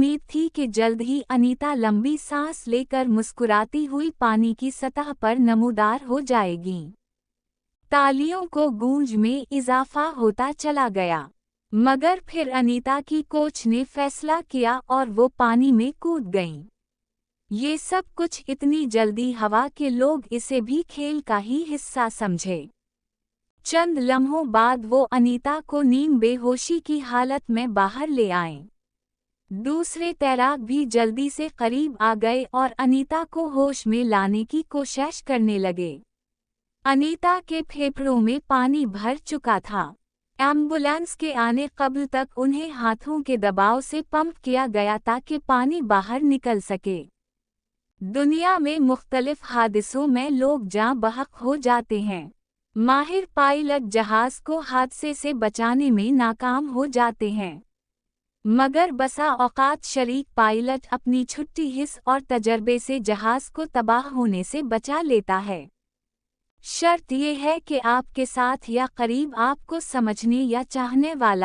उम्मीद थी कि जल्द ही अनीता लंबी सांस लेकर मुस्कुराती हुई पानी की सतह पर नमूदार हो जाएगी। तालियों को गूंज में इजाफा होता चला गया। मगर फिर अनीता की कोच ने फैसला किया और वो पानी में कूद गईं। ये सब कुछ इतनी जल्दी हवा के लोग इसे भी खेल का ही हिस्सा समझे। चंद लम्हों बाद वो अनीता को नीम बेहोशी की हालत में बाहर ले आए। दूसरे तैराक भी जल्दी से करीब आ गए और अनीता को होश में लाने की कोशिश करने लगे। अनीता के फेफड़ों में पानी भर चुका था। एम्बुलेंस के आने कब्ल तक उन्हें हाथों के दबाव से पंप किया गया ताकि पानी बाहर निकल सके। दुनिया में मुख्तलिफ हादसों में लोग जाँ बहक हो जाते हैं। माहिर पायलट जहाज को हादसे से बचाने में नाकाम हो जाते हैं, मगर बसा औकात शरीक पायलट अपनी छुट्टी हिस्स और तजर्बे से जहाज को तबाह होने से बचा लेता है। शर्त यह है कि आपके साथ या करीब आपको समझने या चाहने वाला